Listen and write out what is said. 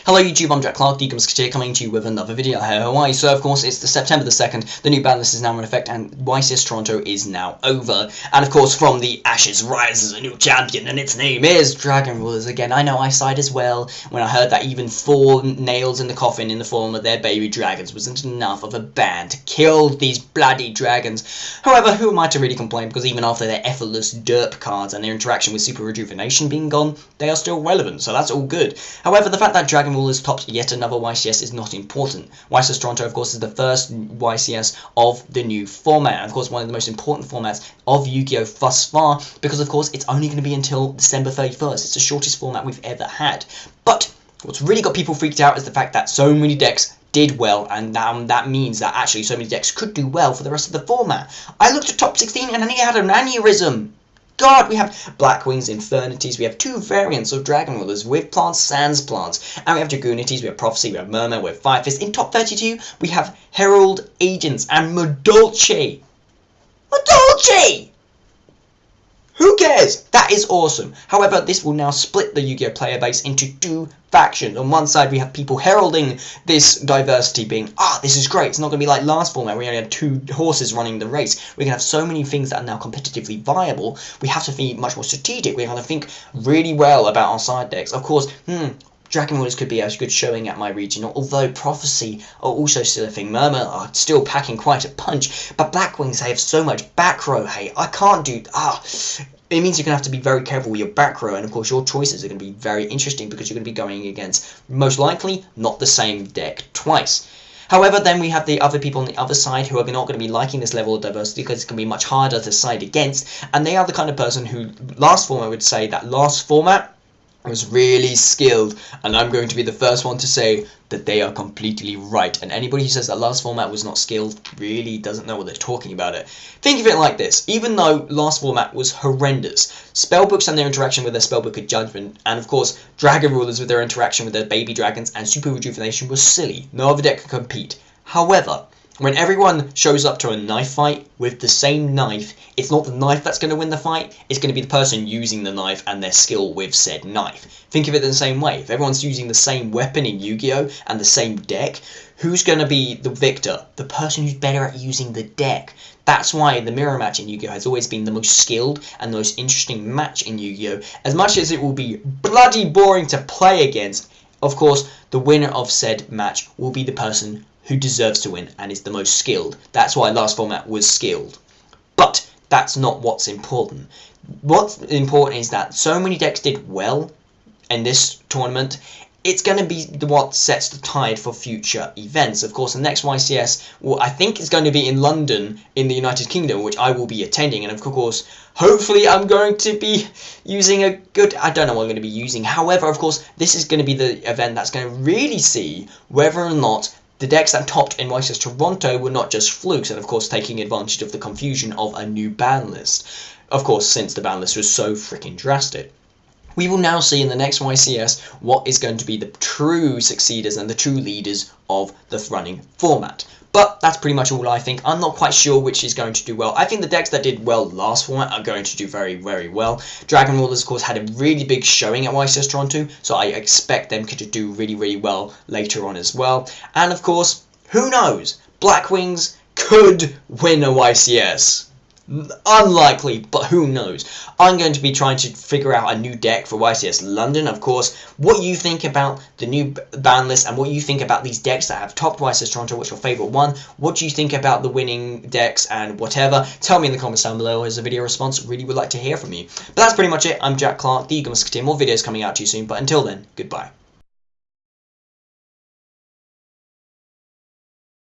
Hello YouTube, I'm Jack Clark, the Musketeer, coming to you with another video. How are you? So of course it's the September the 2nd, the new ban list is now in effect and YCS Toronto is now over. And of course from the ashes rises a new champion and its name is Dragon Rulers again. I know I sighed as well when I heard that even 4 nails in the coffin in the form of their baby dragons wasn't enough of a ban to kill these bloody dragons. However, who am I to really complain, because even after their effortless derp cards and their interaction with Super Rejuvenation being gone, they are still relevant, so that's all good. However, the fact that Dragon Rulers topped yet another YCS is not important. YCS Toronto, of course, is the first YCS of the new format, and of course one of the most important formats of Yu-Gi-Oh! Thus far, because of course it's only going to be until December 31st. It's the shortest format we've ever had. But what's really got people freaked out is the fact that so many decks did well, and that means that actually so many decks could do well for the rest of the format. I looked at top 16 and I had an aneurysm. God, we have Black Wings, Infernities, we have 2 variants of Dragon Rulers with plants, Sans plants, and we have Dragoonities, we have Prophecy, we have Merman, we have Fire Fist. In top 32, we have Herald Agents and Madolche. Madolche! Who cares? That is awesome. However, this will now split the Yu-Gi-Oh! Player base into 2 factions. On one side, we have people heralding this diversity, being, this is great. It's not going to be like last format where we only had 2 horses running the race. We're going to have so many things that are now competitively viable. We have to be much more strategic. We're going to think really well about our side decks. Of course, Dragon Rulers could be a good showing at my regional, although Prophecy are also still a thing. Murmur are still packing quite a punch, but Black Wings have so much back row. Hey, I can't do... It means you're going to have to be very careful with your back row, and of course your choices are going to be very interesting because you're going to be going against, most likely, not the same deck twice. However, then we have the other people on the other side who are not going to be liking this level of diversity because it's going to be much harder to side against, and they are the kind of person who, last format would say that last format was really skilled, and I'm going to be the first one to say that they are completely right, and anybody who says that last format was not skilled really doesn't know what they're talking about it. Think of it like this: even though last format was horrendous, spellbooks and their interaction with their spellbook of judgment, and of course Dragon Rulers with their interaction with their baby dragons and Super Rejuvenation was silly. No other deck could compete. However, when everyone shows up to a knife fight with the same knife, it's not the knife that's going to win the fight, it's going to be the person using the knife and their skill with said knife. Think of it in the same way. If everyone's using the same weapon in Yu-Gi-Oh! And the same deck, who's going to be the victor? The person who's better at using the deck. That's why the mirror match in Yu-Gi-Oh! Has always been the most skilled and the most interesting match in Yu-Gi-Oh! As much as it will be bloody boring to play against, of course, the winner of said match will be the person who deserves to win and is the most skilled. That's why last format was skilled. But that's not what's important. What's important is that so many decks did well in this tournament. It's going to be what sets the tide for future events. Of course, the next YCS, well, I think is going to be in London in the United Kingdom, which I will be attending. And of course, hopefully I'm going to be using a good... I don't know what I'm going to be using. However, of course, this is going to be the event that's going to really see whether or not the decks that topped in YCS Toronto were not just flukes, and of course taking advantage of the confusion of a new ban list. Of course, since the ban list was so freaking drastic. We will now see in the next YCS what is going to be the true succeeders and the true leaders of the running format. But that's pretty much all I think. I'm not quite sure which is going to do well. I think the decks that did well last format are going to do very, very well. Dragon Rulers, of course, had a really big showing at YCS Toronto, so I expect them to do really, really well later on as well. And of course, who knows? Black Wings could win a YCS. Unlikely, but who knows. I'm going to be trying to figure out a new deck for YCS London. Of course, what you think about the new ban list and what you think about these decks that have topped YCS Toronto, what's your favourite one? What do you think about the winning decks and whatever? Tell me in the comments down below as a video response. Really would like to hear from you. But that's pretty much it. I'm Jack Clark, the Eagle Musketeer. More videos coming out to you soon, but until then, goodbye.